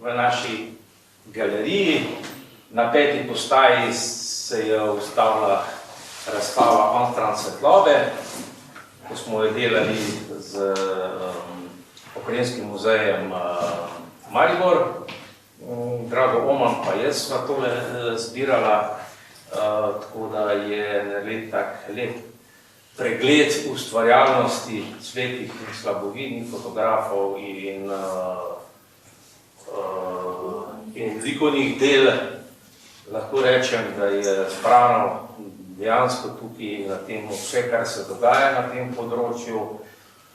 v naši galeriji. Na 5. postaji se je ustavila razstava Onstran svetlobe, ko smo jo delali z Pokrajinskim muzejem Maribor. Drago Oman pa jaz sva tole zbirala, tako da je naredil tak lep pregled ustvarjalnosti svetih in slabovidnih fotografov in likovnih del. Lahko rečem, da je zbrano dejansko tukaj na tem vse, kar se dogaja na tem področju.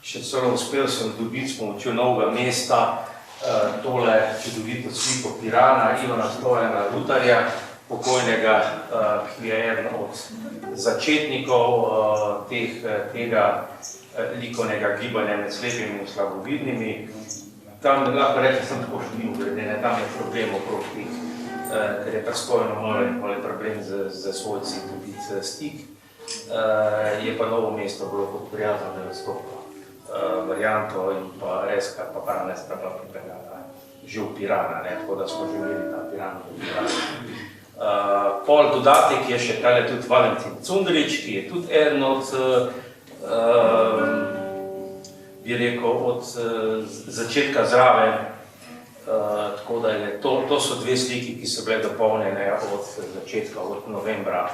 Še celo uspel sem dobiti s pomočjo Novega mesta tole čudovito sliko Pirana Ivana Stojana Rutarja, pokojnega, ki je eden od začetnikov tega likovnega gibanja med slepimi in slabovidnimi. Tam lahko rečem, sem tako šlim ugredene, tam je problem okrog tih, ker je preskojno mora problem z svojci dobiti stik. Je pa Novo mesto bilo kot prijazno, da je vstopilo varianto in pa Reska, pa Paranesta pa pripeljala živ Pirana, tako da smo živeli ta Piran v Piranu. Pol dodatek je še tale tudi Valentin Cundrič, ki je tudi eden od, bi rekel, od začetka zraven. Tako da je to so dve sliki, ki so bile dopolnjene od začetka, od novembra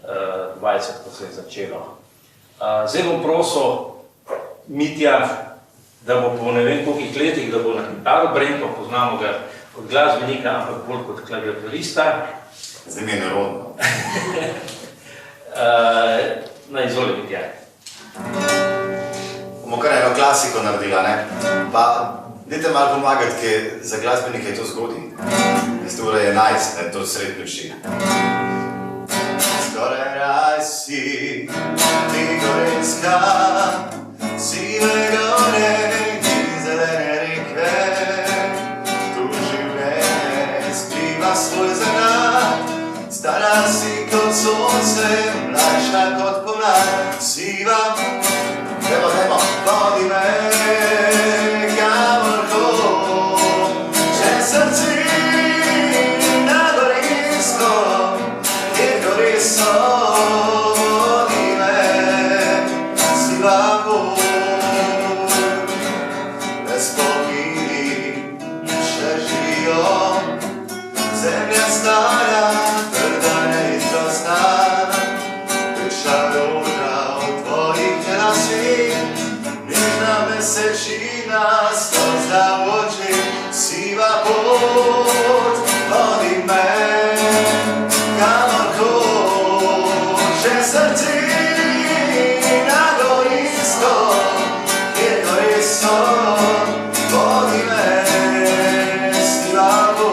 20, ko se je začelo. Zdaj bom prosil Mitja, da bo po ne vem kolikih letih, da bo na kitaro brenko, poznamo ga kot glasbenika, ampak bolj kot klaviaturista. Zdaj mi je nerodno. Izvoli, Mitja. Bomo kar eno klasiko naredila, ne? Pa dajte malo pomagati, ker za glasbenike je to zgodaj. Veste, ura je 11, ne, to sred noči. Skoraj raj si, ti Gorenjska, sive gore in zelene reke, tu življenje skriva svoj zagat, stara si kot sonce, mlajša kot pomlad, siva, dajmo, vodi me, kamor hoč, če srci na Gorenjsko, kjer gori so, vodi me, siva voda. Zemlja stara, trda neizprostna, večja roža v tvojih lasih, nežna mesečina, slza v oči, siva pot, vodi me, kamor hoč, če srci na Gorenjsko, kjer gori so, vodi me, siva pot.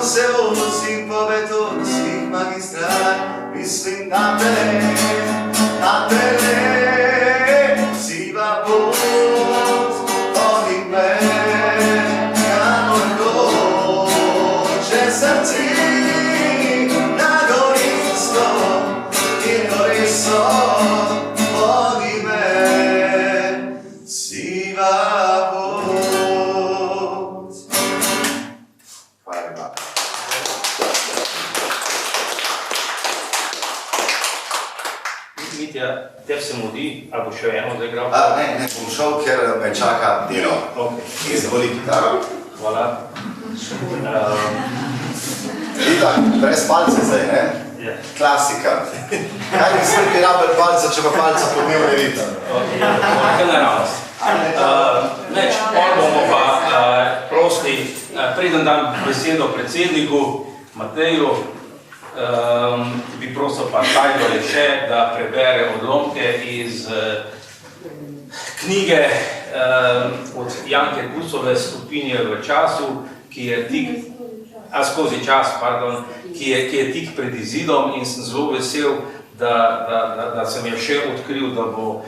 Se vozi po betonskih magistrah, mislim na tebe, siva pot, vodi me, kamor hoč, če srci na Gorenjsko, kjer gori so, vodi me, siva pot. Hvala lepa. Mitja, tev se mudi, ali bo še eno zaigral? Ne, bom šel, ker me čaka delo. Izvoli kitaro. Hvala. Itak, brez palce zdaj, ne? Klasika. Kaj bi srki rabel palca, če pa palca po dnev ne vidim? Kaj naravnost. Neč, pol bomo pa prosti, preden dam besedo predsedniku Mateju, bi prosil pa Tajdorje še, da prebere odlomke iz knjige od Janke Kusove Stopinje v času, ki je tik skozi čas, pardon, ki je tik pred izidom in sem zelo vesel, da sem je še odkril, da bo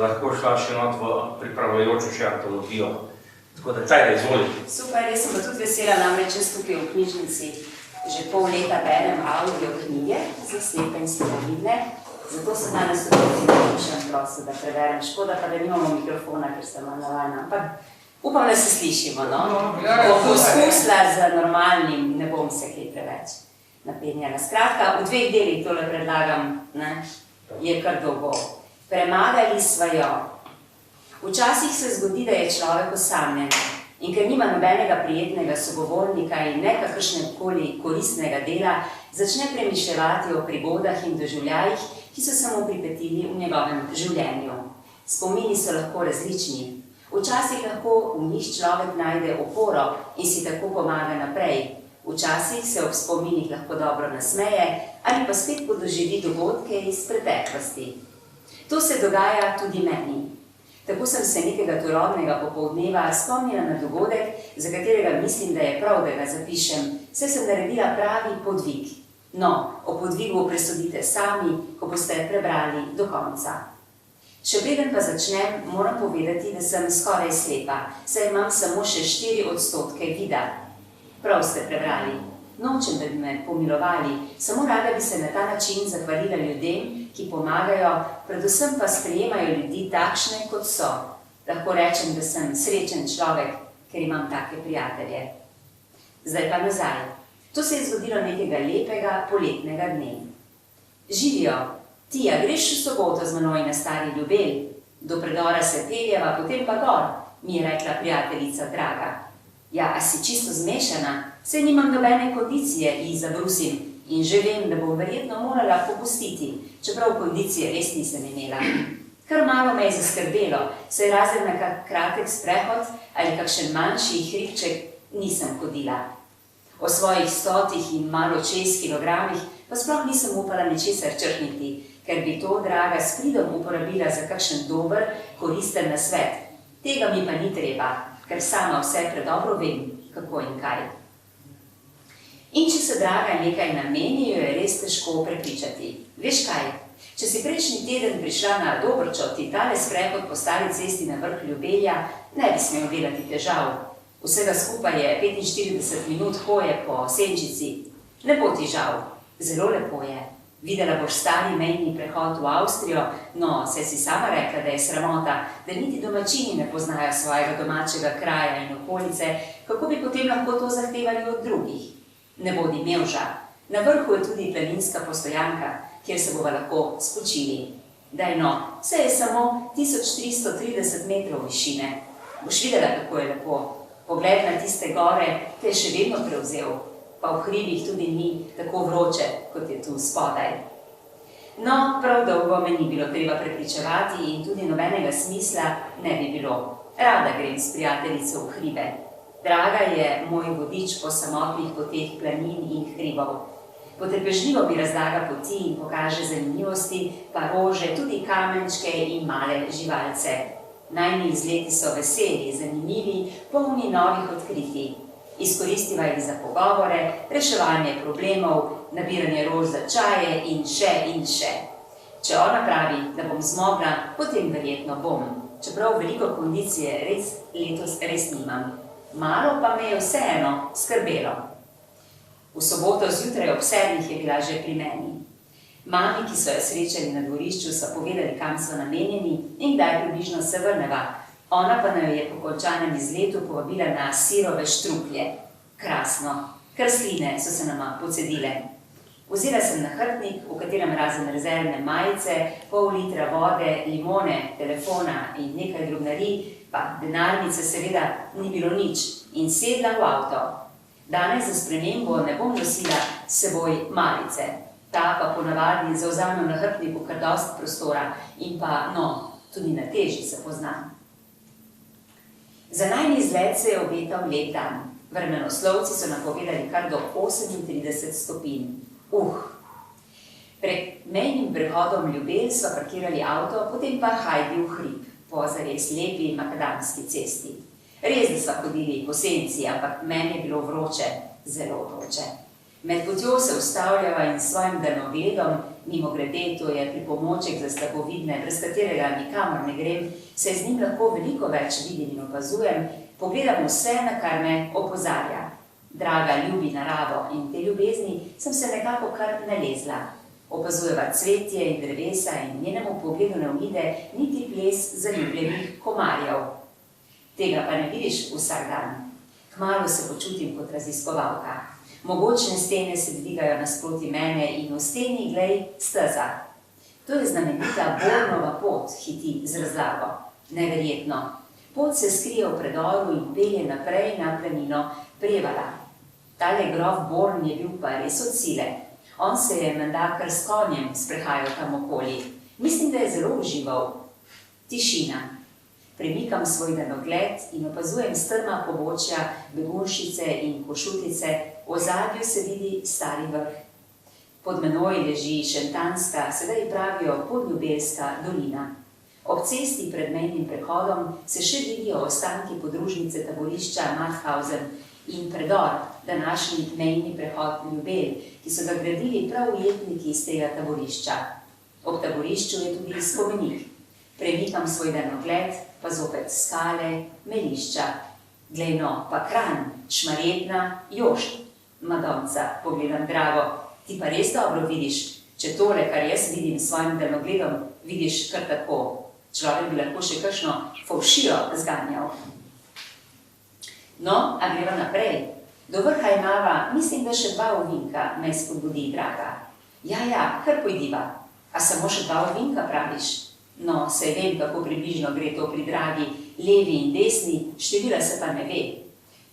lahko šla še not v pripravljajočo še antologijo. Tako da, Tajda, izvoli. Super, jaz sem pa tudi vesela, namreč jaz tukaj v knjižnici že pol leta berem audio knjige za slepe in slabovidne, zato sem danes tudi napišem prosto, da preberem. Škoda pa, da nimamo mikrofona, ker sem navajena, ampak upam, da se slišimo, no? Ko poskusila z normalnim, ne bom se kaj preveč napenjala. Skratka, v 2 delih tole predlagam, ne? Je kar dolgo. Premagali sva jo. Včasih se zgodi, da je človek osamljen in ker nima nobenega prijetnega sogovornika in ne kakršnekoli koristnega dela, začne premišljevati o prigodah in doživljajih, ki so se mu pripetili v njegovem življenju. Spomini so lahko različni. Včasih lahko v njih človek najde oporo in si tako pomaga naprej. Včasih se ob spominih lahko dobro nasmeje ali pa spet podoživi dogodke iz preteklosti. To se dogaja tudi meni. Tako sem se nekega turobnega popoldneva spomnila na dogodek, za katerega mislim, da je prav, da ga zapišem, saj sem naredila pravi podvig. No, o podvigu presodite sami, ko boste prebrali do konca. Še preden pa začnem, moram povedati, da sem skoraj slepa, saj imam samo še 4% vida. Prav ste prebrali. Nočem, da bi me pomilovali, samo rada bi se na ta način zahvalila ljudem, ki pomagajo, predvsem pa sprejemajo ljudi takšne, kot so. Lahko rečem, da sem srečen človek, ker imam take prijatelje. Zdaj pa nazaj. To se je zgodilo nekega lepega poletnega dne. Živijo. Tija, greš v soboto z menoj na Stari Ljubelj? Do predora se peljeva, potem pa gor, mi je rekla prijateljica draga. Ja, a si čisto zmešana? Saj nimam nobene kondicije, ji zabrusim in že vem, da bom verjetno morala popustiti, čeprav kondicije res nisem imela. Kar malo me je zaskrbelo, saj razen na kak kratek sprehod ali kakšen manjši hribček nisem hodila. O svojih 100 in malo čez kilogramih pa sploh nisem upala ničesar črhniti, ker bi to draga s pridom uporabila za kakšen dober, koristen nasvet. Tega mi pa ni treba, ker sama vse predobro vem, kako in kaj. In če se draga nekaj nameni, jo je res težko prepričati. Veš kaj? Če si prejšnji teden prišla na Dobrčo, ti tale sprehod po stari cesti na vrh Ljubelja ne bi smel delati težav. Vsega skupaj je 45 minut hoje po senčici. Ne bo ti žal, zelo lepo je. Videla boš stari mejni prehod v Avstrijo, no, saj si sama rekla, da je sramota, da niti domačini ne poznajo svojega domačega kraja in okolice, kako bi potem lahko to zahtevali od drugih. Ne bodi mevža. Na vrhu je tudi planinska postojanka, kjer se bova lahko spočili. Daj no, vse je samo 1330 metrov višine. Boš videla, kako je lepo. Pogled na tiste gore te je še vedno prevzel, pa v hribih tudi ni tako vroče, kot je tu spodaj. No, prav dolgo me ni bilo treba prepričevati in tudi nobenega smisla ne bi bilo. Rada grem s prijateljico v hribe. Draga je moj vodič po samotnih poteh planin in hribov. Potrpežljivo bi razlaga poti in pokaže zanimivosti, pa rože, tudi kamenčke in male živalce. Najni izleti so veseli, zanimivi, polni novih odkritij. Izkoristiva jih za pogovore, reševanje problemov, nabiranje rož za čaje in še in še. Če ona pravi, da bom zmogla, potem verjetno bom. Čeprav veliko kondicije letos res nimam. Malo pa me je vseeno skrbelo. V soboto zjutraj ob 7 je bila že pri meni. Mami, ki so jo srečali na dvorišču, so povedali, kam so namenjeni in kdaj približno se vrneva. Ona pa naju je po končanem izletu povabila na sirove štruklje. Krasno, krsline so se nama pocedile. Vzela sem nahrbtnik, v katerem razen rezervne majice, pol litra vode, limone, telefona in nekaj drobnarij, pa denarnice seveda ni bilo nič, in sedla v avto. Danes za spremembo ne bom nosila s seboj malice. Ta pa ponavadi zavzame v nahrbtniku kar dosti prostora in pa, no, tudi na teži se pozna. Za najni izlet se je obetal lep dan. Vremenoslovci so napovedali kar do 38 stopinj. Pred mejnim prehodom Ljubelj so parkirali avto, potem pa hajdi v hrib, po zares lepi makadamski cesti. Res, da so hodili po senci, ampak meni je bilo vroče. zelo vroče. Med potjo se ustavljava in s svojim daljnogledom, mimogrede, to je pripomoček za slabovidne, brez katerega nikamor ne grem, se z njim lahko veliko več vidim in opazujem, pogledam vse, na kar me opozarja. Draga ljubi naravo in te ljubezni sem se nekako kar nalezla. Opazujeva cvetje in drevesa in njenemu pogledu ne uide niti ples zaljubljenih komarjev. Tega pa ne vidiš vsak dan. Kmalu se počutim kot raziskovalka. Mogočne stene se dvigajo nasproti mene in v steni, glej, steza. To je znamenita Bornova pot, hiti z razlago. Neverjetno. Pot se skrije v predoru in pelje naprej na planino Prevala. Tale grof Born je bil pa res od sile. On se je menda kar s konjem sprehajal tam okoli. Mislim, da je zelo užival. Tišina. Premikam svoj daljnogled in opazujem strma pobočja Begunjšice in Košutice, v ozadju se vidi Stari vrh. Pod menoj leži Šentanska, sedaj pravijo Podljubelska dolina. Ob cesti pred mejnim prehodom se še vidijo ostanki podružnice taborišča Mauthausen in predor, današnji mejni prehod Ljubelj, ki so ga gradili prav ujetniki iz tega taborišča. Ob taborišču je tudi spomenik. Premikam svoj daljnogled, pa zopet skale, melišča. Glej no, pa Kranj, Šmarjetna, Jošt. Madonca, pogledam drago, ti pa res dobro vidiš, če tole, kar jaz vidim s svojim daljnogledom, vidiš kar tako. Človek bi lahko še kakšno fovšijo zganjal. No, a greva naprej. Do vrha imava, mislim, da še 2 ovinka, me spodbudi draga. Ja, kar pojdiva. A samo še 2 ovinka praviš? No, saj vem, kako približno gre to pri dragi, levi in desni, števila se pa ne ve.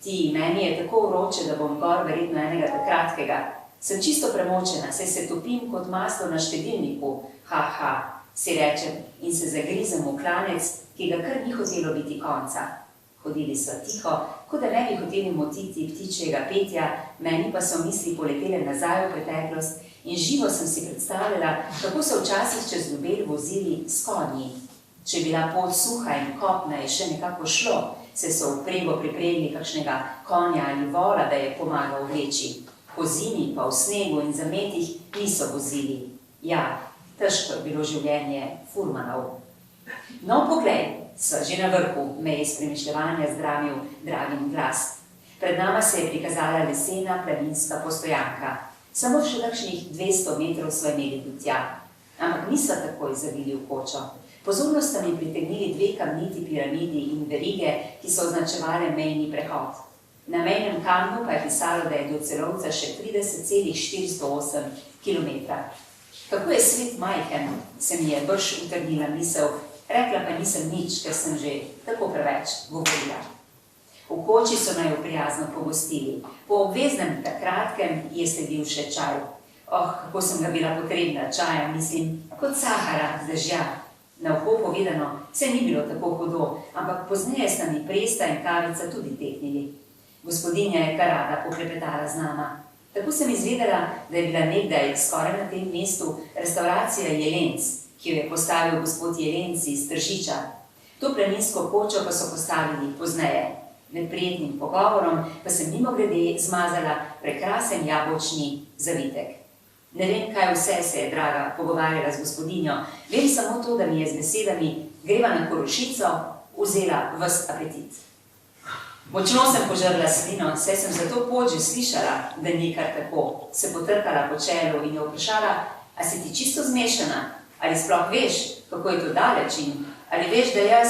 Meni je tako vroče, da bom gor verjetno enega kratkega. Sem čisto premočena, saj se topim kot maslo na štedilniku. Ha, si rečem in se zagrizem v klanec, ki ga kar ni hotelo biti konca. Hodili so tiho, kot da ne bi hoteli motiti ptičjega petja, meni pa so misli poletele nazaj v preteklost in živo sem si predstavljala, kako so včasih čez Ljubelj vozili s konji. Če je bila pot suha in kopna, je še nekako šlo, se so v prego pripregli kakšnega konja ali vola, da je pomagal vleči. Po zimi pa v snegu in zametih niso vozili. Ja, težko je bilo življenje furmanov. No, poglej, so že na vrhu, me je iz premišljevanja zdravil dragin glas. Pred nama se je prikazala lesena planinska postojanka. Samo še takšnih 200 metrov so imeli do tja. Ampak niso takoj zavili v kočo. Pozornost sta mi pritegnili 2 kamniti piramidi in verige, ki so označevale mejni prehod. Na mejnem kamnu pa je pisalo, da je do Celovca še 30,408 km. Kako je svet majhen, se mi je brž utrdila misel, rekla pa nisem nič, ker sem že tako preveč govorila. V koči so naju prijazno pogostili. Po obveznem takratkem je sledil še čaj. Kako sem ga bila potrebna čaja, mislim, kot sahara z dežja. Na uho povedano, vse ni bilo tako hudo, ampak pozneje sta mi presta in kavica tudi tehnili. Gospodinja je kar rada poklepetala z nama. Tako sem izvedela, da je bila nekdaj skoraj na tem mestu restauracija Jelenc, ki jo je postavil gospod Jelenc iz Tržiča. To planinsko kočo pa so postavili pozneje. Med prijetnim pogovorom pa sem mimogrede zmazala prekrasen jabolčni zavitek. Ne vem, kaj vse se je draga pogovarjala z gospodinjo, vem samo to, da mi je z besedami greva na Korošico vzela ves apetit. Močno sem požrla slino, saj sem za to pot že slišala, da ni kar tako. Se potrkala po čelu in jo vprašala, a si ti čisto zmešana, ali sploh veš, kako je to daleč in ali veš, da jaz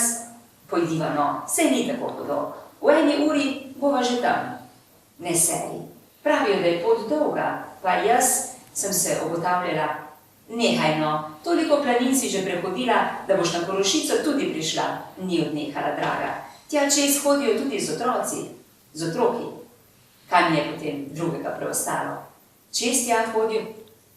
pojdiva no, saj ni tako hudo. V 1 uri bova že tam. Ne seri. Pravijo, da je pot dolga, pa jaz sem se obotavljala. Nehaj no, toliko planin si že prehodila, da boš na Korošico tudi prišla. Ni odnehala draga. Tja čez hodijo tudi z otroki. Kaj mi je potem drugega preostalo? Čez tja hodijo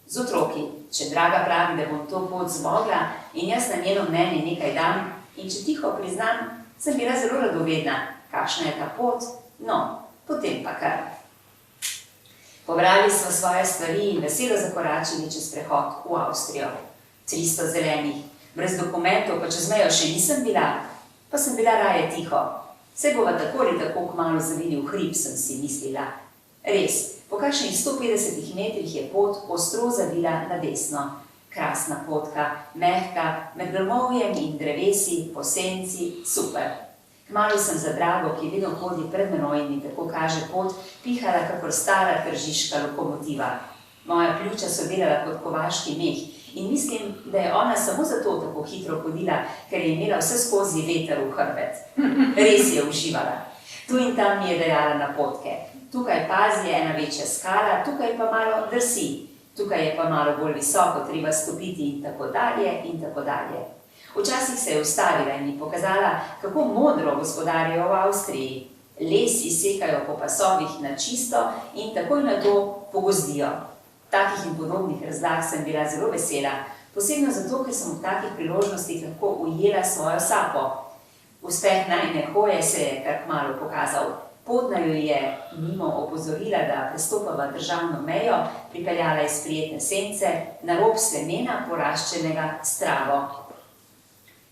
z otroki. Če draga pravi, da bom to pot zmogla in jaz na njeno mnenje nekaj dam, in če tiho priznam, sem bila zelo radovedna. Kakšna je ta pot? No, potem pa kar. Pobrali smo svoje stvari in veselo zakoračili čez prehod v Avstrijo. 300 zelenih, brez dokumentov, pa čez mejo še nisem bila, pa sem bila raje tiho. Se bova tako ali tako kmalu zavili v hrib, sem si mislila. Res, po kakšnih 150 metrih je pot ostro zavila na desno. Krasna potka, mehka, med grmovjem in drevesi, po senci, super. Kmalu sem za Drago, ki vedno hodi pred menoj in mi tako kaže pot, pihala kakor stara tržiška lokomotiva. Moja pljuča so delala kot kovaški meh in mislim, da je ona samo zato tako hitro hodila, ker je imela vse skozi veter v hrbet. Res je uživala. Tu in tam mi je dajala napotke. Tukaj pazi ena večja skala, tukaj pa malo drsi. Tukaj je pa malo bolj visoko, treba stopiti in tako dalje in tako dalje. Včasih se je ustavila in mi pokazala, kako modro gospodarijo v Avstriji. Les izsekajo po pasovih na čisto in takoj na to pogozdijo. Takih in podobnih razlag sem bila zelo vesela, posebno zato, ker sem v takih priložnostih lahko ujela svojo sapo. Uspeh najine hoje se je kar kmalu pokazal. Pot naju je mimo opozorila, da prestopava državno mejo, pripeljala iz prijetne sence na rob slemena, poraščenega s travo.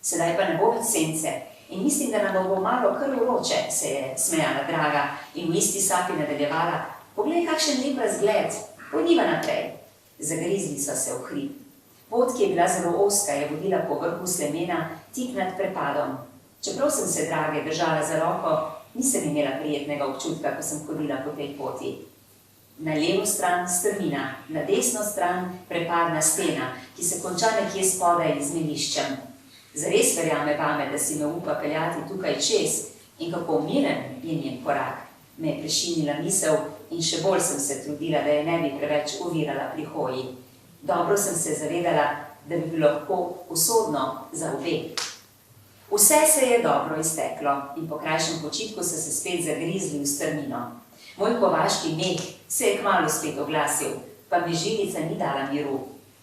Sedaj pa ne bo več sence in mislim, da nam bo malo kar vroče, se je smejala Draga in v isti sapi nadaljevala. Poglej, kakšen lep razgled, pojdiva naprej. Zagrizli so se v hrib. Pot, ki je bila zelo ozka, je vodila po vrhu slemena tik nad prepadom. Čeprav sem se Drage držala za roko, nisem imela prijetnega občutka, ko sem hodila po tej poti. Na levo stran strmina, na desno stran prepadna stena, ki se konča nekje spodaj z meliščem. Zares verjame vame, da si me upa peljati tukaj čez in kako miren je njen korak. Me je prešinila misel in še bolj sem se trudila, da je ne bi preveč ovirala pri hoji. Dobro sem se zavedala, da bi bilo lahko usodno za obe. Vse se je dobro izteklo in po krajšem počitku so se spet zagrizli v strmino. Moj kovaški meh se je kmalu spet oglasil, pa mi žilica ni dala miru.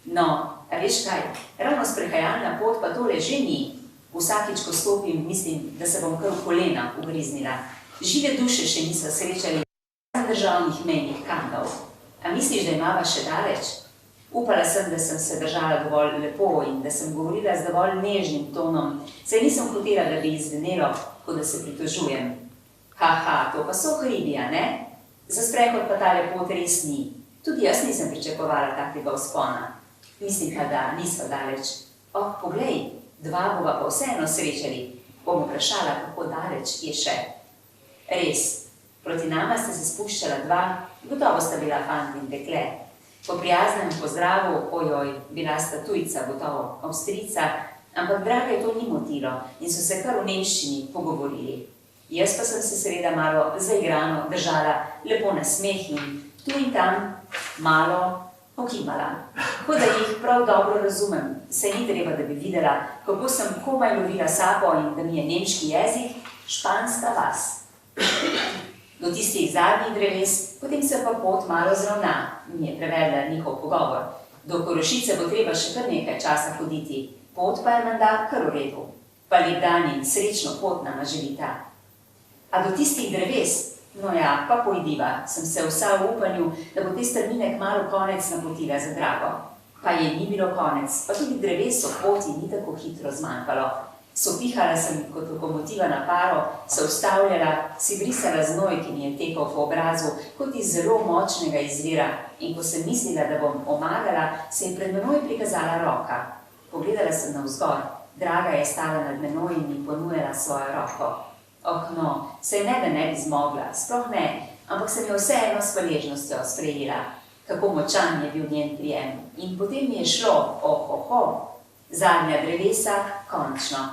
No, a veš kaj, ravno sprehajalna pot pa tole že ni. Vsakič, ko stopim, mislim, da se bom kar v kolena ugriznila. Žive duše še niso srečali državnih mejnih kandov. A misliš, da imava še daleč? Upala sem, da sem se držala dovolj lepo in da sem govorila z dovolj nežnim tonom, saj nisem hotela, da bi izvenelo, kot da se pritožujem. Haha, to pa so hribi, a ne? Za sprehod pa tale pot res ni. Tudi jaz nisem pričakovala takega vzpona. Mislim pa, da nisva daleč. Oh, poglej, dva bova pa vseeno srečali. Bom vprašala, kako daleč je še. Res, proti nama sta se spuščala dva, gotovo sta bila fant in dekle. Po prijaznem pozdravu, ojoj, bila sta tujca, gotovo Avstrijca, ampak Drage to ni motilo in so se kar v nemščini pogovorili. Jaz pa sem se seveda malo zaigrano držala lepo na smeh in tu in tam malo pokimala. Kot da jih prav dobro razumem, se ni treba, da bi videla, kako sem komaj lovila sapo in da mi je nemški jezik španska vas. Do tistih zadnjih dreves, potem se pa pot malo zravna, mi je prevedla njihov pogovor. Do Korošice bo treba še kar nekaj časa hoditi, pot pa je menda kar v redu. Pa lep dan in srečno pot nama želita. A do tistih dreves, no ja, pa pojdiva, sem se vsa v upanju, da bo te strmine kmalu konec napotila za Drago. Pa je ni bilo konec, pa tudi dreves o poti ni tako hitro zmanjkalo. Sopihala sem kot lokomotiva na paro, se ustavljala, si brisala znoj, ki mi je tekal po obrazu, kot iz zelo močnega izvira, in ko sem mislila, da bom omagala, se je pred menoj prikazala roka. Pogledala sem navzgor, Draga je stala nad menoj in mi ponujala svojo roko. Oh no, saj ne, da ne bi zmogla, sploh ne, ampak sem jo vseeno s hvaležnostjo sprejela. Kako močan je bil njen prijem. In potem mi je šlo, zadnja drevesa, končno.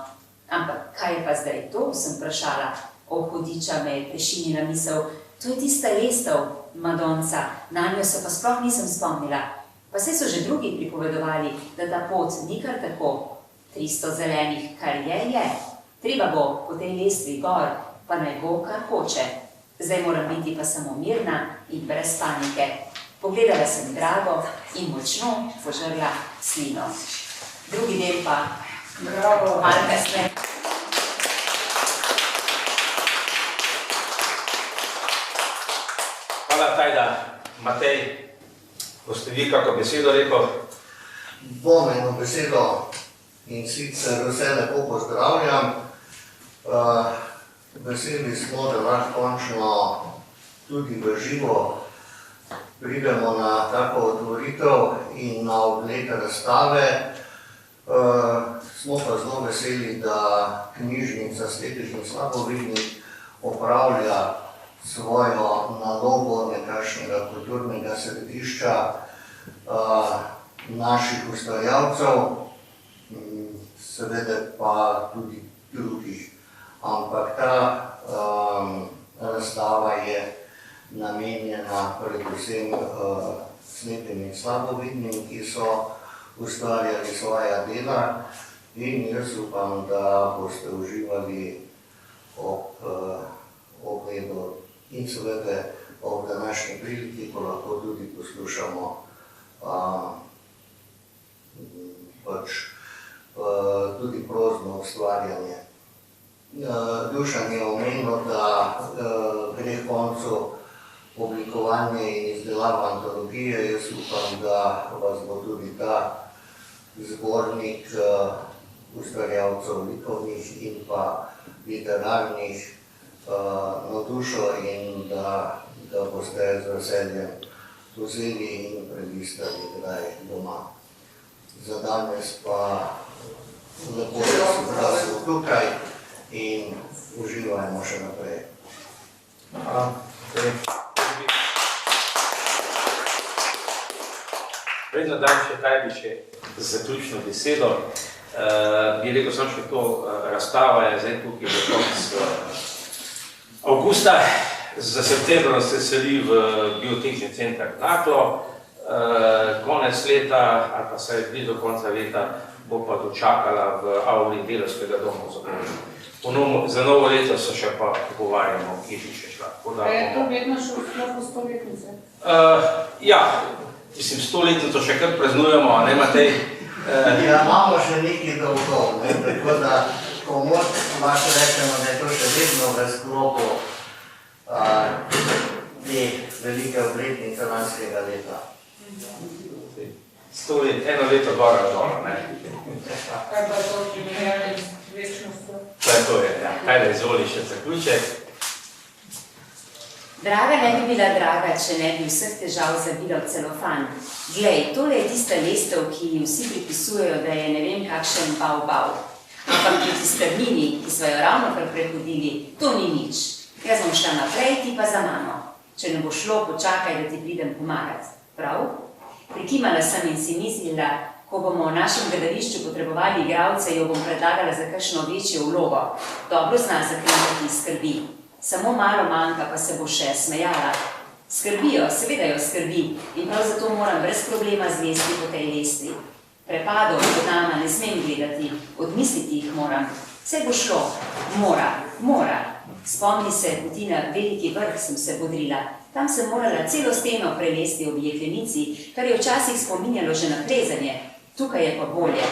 Ampak kaj je pa zdaj to, sem vprašala. O, hudiča, me je prešinila misel, to je tista lestev, Madonca, nanjo se pa sploh nisem spomnila. Pa saj so že drugi pripovedovali, da ta pot ni kar tako. 300 zelenih, kar je. Treba bo po tej lestvi gor, pa naj bo kar hoče. Zdaj moram biti pa samo mirna in brez panike. Pogledala sem Drago in močno požrla slino. Drugi del pa malo kasneje. Hvala, Tajda. Matej, boste vi kako besedo rekel? Bom eno besedo in sicer vse lepo pozdravljam. Veseli smo, da vas končno tudi v živo pridemo na tako otvoritev in na ogled razstave. Smo pa zelo veseli, da knjižnica slepih in slabovidnih opravlja svojo nalogo nekakšnega kulturnega središča naših ustvarjalcev, seveda pa tudi drugih. Ampak ta razstava je namenjena predvsem slepim in slabovidnim, ki so ustvarjali svoja dela, in jaz upam, da boste uživali ob ogledu in seveda ob današnji priliki, ko lahko tudi poslušamo tudi prozno ustvarjanje. Dušan je omenil, da gre k koncu oblikovanje in izdelava antologije. Jaz upam, da vas bo tudi ta zbornik ustvarjalcev likovnih in pa literarnih navdušil in da ga boste z veseljem vzeli in prelistali kdaj doma. Za danes pa lepo, da smo tukaj in uživajmo še naprej. Predno dam še kaj bi še zaključno besedo. Bi rekel sem še to, razstava je zdaj tukaj do konca avgusta. Za septembrom se seli v Biotehnični center Naklo. Konec leta, ali pa se blizu konca leta, bo pa dočakala v auli Delavskega doma za pomoč. Za novo leto se še pa pogovarjamo, kje bi še šla. Je to vedno šlo po 100-letnice? Ja, mislim, 100-letnico še kar praznujemo, a ne Matej? Ja, imamo še nekaj dolgov, tako da pomoč lahko rečemo, da je to še vedno v sklopu te velike obletnice lanskega leta. 100 let, eno leto gora dola, ne? Kaj pa to primerjali z večnostjo? To je, ja. Kaj da izvoli še zaključek? Draga ne bi bila draga, če ne bi vseh težav zabila v celofan. Glej, tole je tista lestev, ki vsi pripisujejo, da je ne vem kakšen bav. Ampak proti strmini, ki smo jo ravno kar prehodili, to ni nič. Jaz bom šla naprej, ti pa za mano. Če ne bo šlo, počakaj, da ti pridem pomagat. Prav? Prikimala sem in si mislila, ko bomo v našem gledališču potrebovali igralce, jo bom predlagala za kakšno večjo vlogo. Dobro zna zakleniti skrbi. Samo malo manjka, pa se bo še smejala. Skrbijo, seveda jo skrbi in prav zato moram brez problema zlesti po tej lestvi. Prepadov pod nama ne smem gledati, odmisliti jih moram. Vse bo šlo. Mora. Spomni se, poti na Veliki vrh sem se bodrila. Tam sem morala celo steno prelesti ob jeklenici, kar je včasih spominjalo že na plezanje. Tukaj je pa bolje.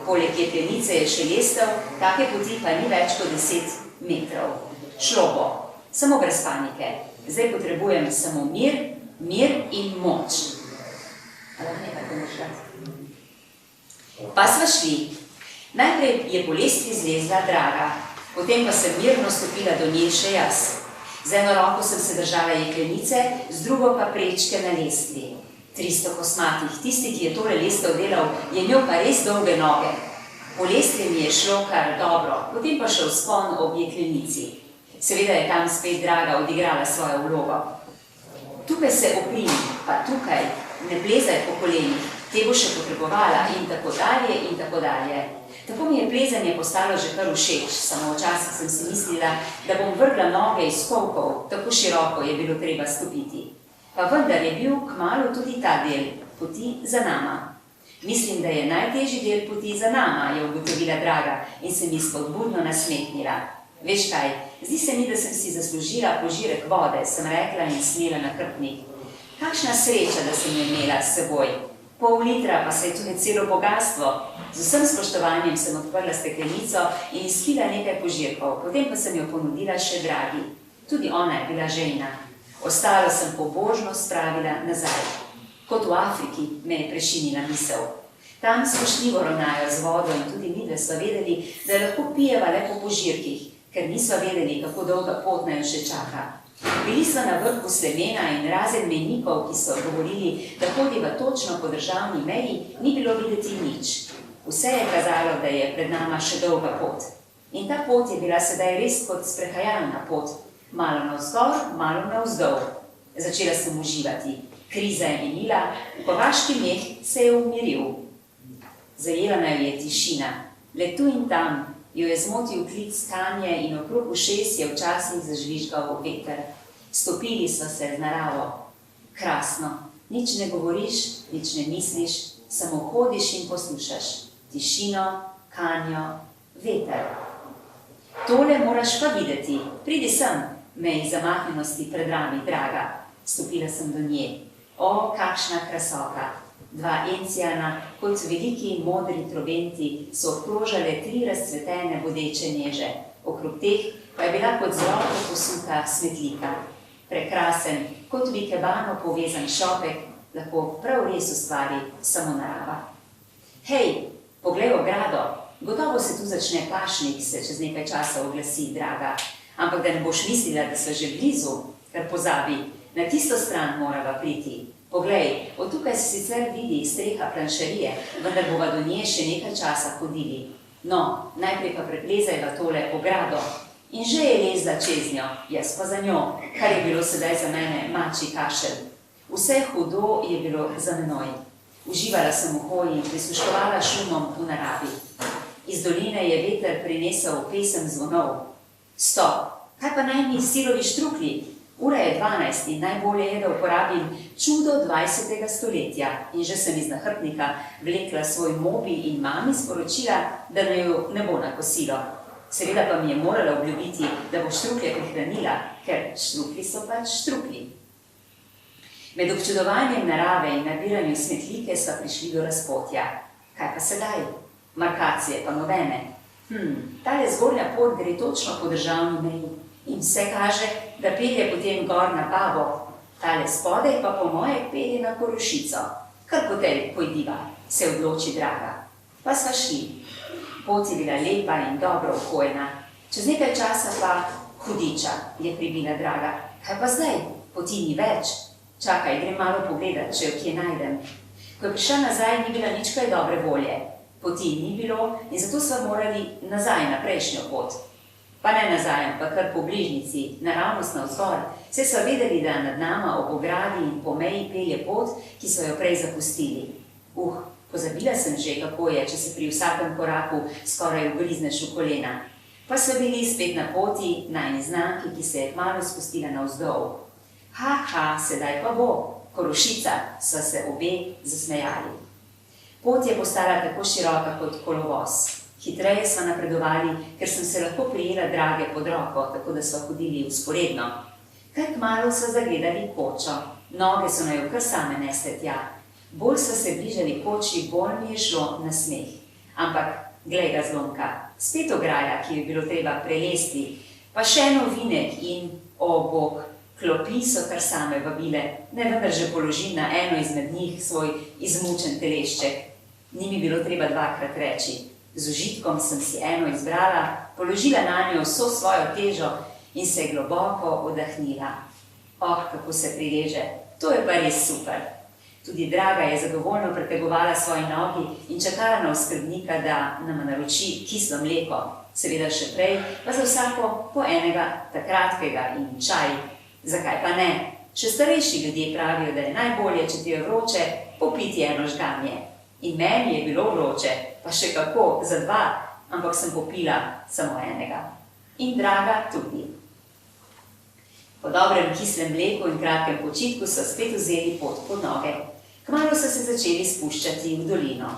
Poleg jeklenice je še lestev, take poti pa ni več kot 10 metrov. Šlo bo. Samo brez panike. Zdaj potrebujem samo mir in moč. Pa sva šli. Najprej je po lestvi zlezla Draga, potem pa sem mirno stopila do nje še jaz. Z eno roko sem se držala jeklenice, z drugo pa prečke na lestvi. 300 kosmatih, tisti, ki je tole lestev delal, je imel pa res dolge noge. Po lestvi mi je šlo kar dobro, potem pa še vzpon ob jeklenici. Seveda je tam spet Draga odigrala svojo vlogo. Tukaj se oprimi, pa tukaj, ne plezaj po kolenih, te bo še potrebovala in tako dalje in tako dalje. Tako mi je plezanje postalo že kar všeč, samo včasih sem si mislila, da bom vrgla noge iz kolkov, tako široko je bilo treba stopiti. Pa vendar je bil kmalu tudi ta del, poti za nama. Mislim, da je najtežji del poti za nama, je ugotovila Draga in se mi spodbudno nasmehnila. Veš kaj, zdi se mi, da sem si zaslužila požirek vode, sem rekla in snela na hrbtnik. Kakšna sreča, da sem jo imela s seboj. Pol litra pa se je tudi celo bogastvo. Z vsem spoštovanjem sem odprla steklenico in izpila nekaj požirkov, potem pa sem jo ponudila še Dragi. Tudi ona je bila žejna. Ostalo sem pobožno spravila nazaj. Kot v Afriki me je prešinila misel. Tam spoštljivo ravnajo z vodo in tudi midve sva vedeli, da lahko pijeva le po požirkih, ker nisva vedeli, kako dolga pot naju še čaka. Bili so na vrhu slemena in razen mejnikov, ki so govorili, da hodiva točno po državni meji, ni bilo videti nič. Vse je kazalo, da je pred nama še dolga pot. In ta pot je bila sedaj res kot sprehajalna pot, malo navzgor, malo navzdol. Začela sem uživati, kriza je minila, kovaški meh se je umiril. Zajela naju je tišina, le tu in tam jo je zmotil klic kanje in okrog ušes je včasih zažvižgal veter. Stopili so se z naravo. Krasno, nič ne govoriš, nič ne misliš, samo hodiš in poslušaš. Tišino, kanjo, veter. Tole moraš pa videti, pridi sem, me iz zamaknjenosti pred rami, draga. Stopila sem do nje. O, kakšna krasoka! Dva encijana, kot veliki modri trobenti, so obkrožale 3 razcvetene bodeče neže. Okrog teh pa je bila kot zlata posuta smetlika. Prekrasen, kot v ikebano povezan šopek, lahko prav res ustvari samo narava. Hej, poglej ogrado, gotovo se tu začne pašnik, se čez nekaj časa oglasi, draga. Ampak da ne boš mislila, da so že blizu, kar pozabi, na tisto stran morava priti. Poglej, od tukaj se sicer vidi streha planšarije, vendar bova do nje še nekaj časa hodili. No, najprej pa preplezajva tole ogrado. In že je lezla čez njo, jaz pa za njo, kar je bilo sedaj za mene mačji kašelj. Vse hudo je bilo za menoj. Uživala sem v hoji in prisluškovala šumom v naravi. Iz doline je veter prinesel pesem zvonov. Stop, kaj pa naj mi sirovi štrukli? Ura je 12 in najbolje je, da uporabim čudo 20. stoletja. In že sem iz nahrbtnika vlekla svoj mobil in mami sporočila, da naju ne bo na kosilo. Seveda pa mi je morala obljubiti, da bo štruklje prihranila, ker štrukli so pač štrukli. Med občudovanjem narave in nabiranjem smetlike so prišli do razpotja. Kaj pa sedaj? Markacije pa nobene. Tale zgornja pot gre točno po državni meji. In vse kaže, da pelje potem gor na Babo, tale spodaj pa po moje pelje na Korošico. Kar potem pojdiva, se odloči draga. Pa sva šli. Pot je bila lepa in dobro ukojena. Čez nekaj časa pa hudiča, je pribila draga. Kaj pa zdaj? Poti ni več. Čakaj, grem malo pogledat, če jo kje najdem. Ko je prišla nazaj, ni bila nič kaj dobre volje. Poti ni bilo in zato sva morali nazaj na prejšnjo pot. Pa ne nazaj, pa kar po bližnici, naravnost navzgor, saj so vedeli, da nad nama ob ogradi in po meji pelje pot, ki so jo prej zapustili. Pozabila sem že, kako je, če se pri vsakem koraku skoraj ugrizneš v kolena. Pa so bili spet na poti najni znaki, ki se je kmalu spustila navzdol. Sedaj pa bo, Korošica, so se obe zasmejali. Pot je postala tako široka kot kolovoz. Hitreje smo napredovali, ker sem se lahko prijela drage pod roko, tako da smo hodili vzporedno. Kaj kmalu so zagledali kočo, noge so naju kar same nesle tja. Bolj so se bližali koči, bolj mi je šlo na smeh. Ampak, glej ga zlomka, spet ograja, ki jo je bilo treba prelesti, pa še en ovinek in, o bog, klopi so kar same vabile, ne vendar že položim na eno izmed njih svoj izmučen telešček. Ni mi bilo treba dvakrat reči. Z užitkom sem si eno izbrala, položila na njo vso svojo težo in se globoko oddahnila. Kako se prileže, to je pa res super. Tudi draga je zadovoljno pretegovala svoji nogi in čakala na oskrbnika, da nam naroči kislo mleko. Seveda še prej, pa za vsako po enega takratkega in čaj. Zakaj pa ne? Še starejši ljudje pravijo, da je najbolje, če ti je vroče, popiti eno žganje. In meni je bilo vroče, pa še kako, za 2, ampak sem popila samo enega. In draga tudi. Po dobrem kislem mleku in kratkem počitku so spet vzeli pot pod noge. Kmalu so se začeli spuščati v dolino.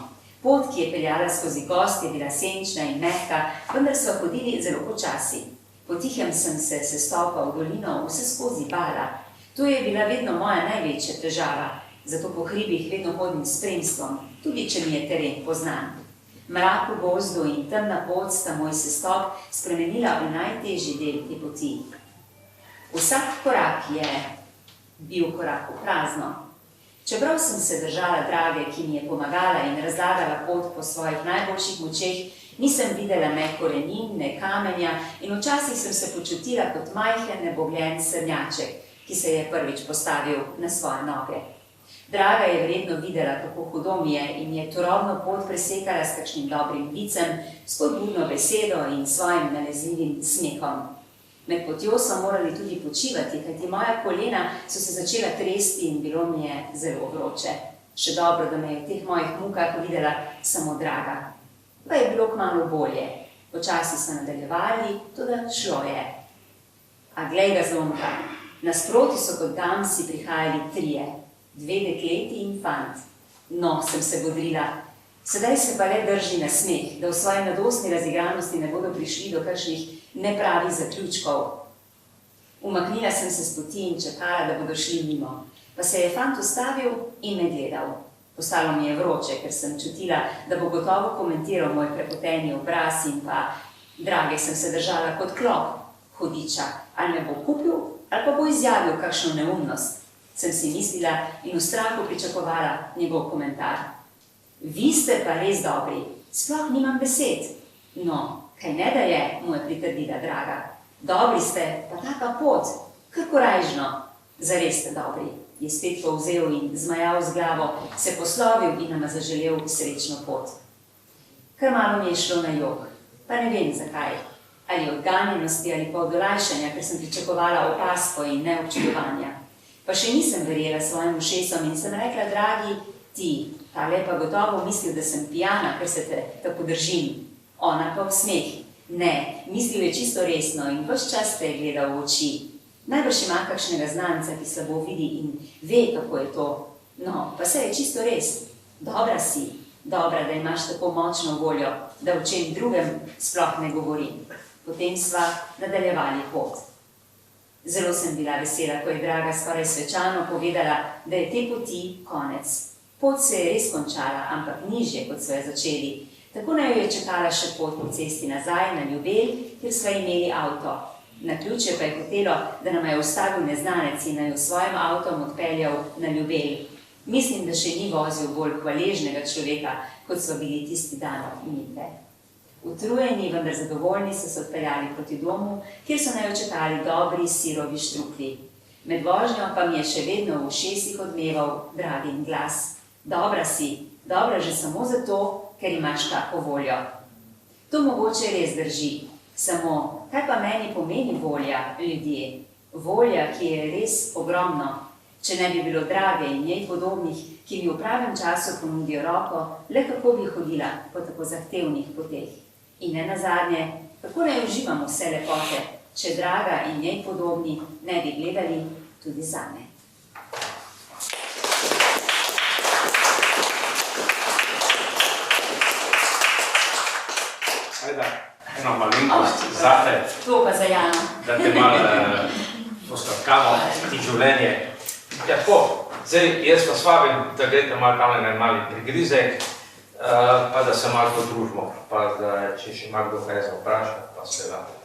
Pot, ki je peljala skozi gozd, je bila senčna in mehka, vendar so hodili zelo počasi. Potihem sem se sestopal v dolino vse skozi bala. To je bila vedno moja največja težava. Zato po hribih vedno hodim s spremstvom, tudi če mi je teren poznan. Mrak v gozdu in temna pot sta moj sestop spremenila v najtežji del te poti. Vsak korak je bil korak v prazno. Čeprav sem se držala drage, ki mi je pomagala in razlagala pot po svojih najboljših močeh, Nisem videla ne korenin, ne kamenja in včasih sem se počutila kot majhen nebogljen srnjaček, ki se je prvič postavil na svoje noge. Draga je verjetno videla, kako hudo mi je in je turobno pot presekala s kakšnim dobrim vicem, spodbudno besedo in svojim nalezljivim smehom. Med potjo so morali tudi počivati, kajti moja kolena so se začela tresti in bilo mi je zelo vroče. Še dobro, da me je v teh mojih mukah videla samo Draga. Pa je bilo kmalu bolje. Počasi so nadaljevali, toda šlo je. A glej ga zlomka, nasproti so kot damsi prihajali trije, 2 dekleti in fant. No, sem se bodrila. Sedaj se pa le drži na smeh, da v svoji mladostni razigranosti ne bodo prišli do kakšnih nepravih zaključkov. Umaknila sem se s poti in čakala, da bodo šli mimo. Pa se je fant ustavil in me gledal. Postalo mi je vroče, ker sem čutila, da bo gotovo komentiral moj prepoteni obraz in pa Drage sem se držala kot klop. Hudiča, ali me bo kupil, ali pa bo izjavil kakšno neumnost. Sem si mislila in v strahu pričakovala njegov komentar. Vi ste pa res dobri, sploh nimam besed. No, kaj ne da je, mu je pritrdila Draga. Dobri ste, pa taka pot, kar korajžno. Zares ste dobri, je spet povzel in zmajal z glavo, se poslovil in nama zaželel srečno pot. Kar malo mi je šlo na jok, pa ne vem zakaj. Ali od ganjenosti ali pa od olajšanja, ker sem pričakovala opasko in ne občudovanja. Pa še nisem verjela svojim ušesom in sem rekla, Dragi, ti, tale pa gotovo mislil, da sem pijana, ker se te tako držim. Ona pa v smeh. Ne, mislil je čisto resno in ves čas te je gledal v oči. Najbrž ima kakšnega znanca, ki slabo vidi in ve, kako je to. No, pa se je čisto res. Dobra si, dobra, da imaš tako močno voljo, da o čem drugem sploh ne govorim. Potem sva nadaljevali pot. Zelo sem bila vesela, ko je Draga skoraj svečano povedala, da je te poti konec. Pot se je res končala, ampak nižje, kot so jo začeli. Tako naj jo je čakala še pot po cesti nazaj na Ljubelj, kjer sva imeli avto. Naključje pa je hotelo, da nama je ustavil neznanec in naj v svojim avtom odpeljal na Ljubelj. Mislim, da še ni vozil bolj hvaležnega človeka, kot so bili tisti dan midve. Utrujeni, vendar zadovoljni so se odpeljali proti domu, kjer so naj čakali dobri sirovi štruklji. Med vožnjo pa mi je še vedno v ušesih odmeval Dragin glas. Dobra si, dobra že samo zato, ker imaš tako voljo. To mogoče res drži. Samo, kaj pa meni pomeni volja, ljudje? Volja, ki je res ogromno. Če ne bi bilo Drage in njej podobnih, ki mi v pravem času ponudijo roko, le kako bi hodila po tako zahtevnih poteh. In ne nazadnje, kako naj uživamo vse lepote, če Draga in njej podobni ne bi gledali tudi zame. Ajda, eno malenkost zate, To pa za Jano. da te malo posladkamo in življenje. Ja, tako, zdaj jaz vas vabim, da gledate malo tam na mali prigrizek, pa da se malo podružimo, pa da če še ima kdo kaj za vprašati, pa se vam.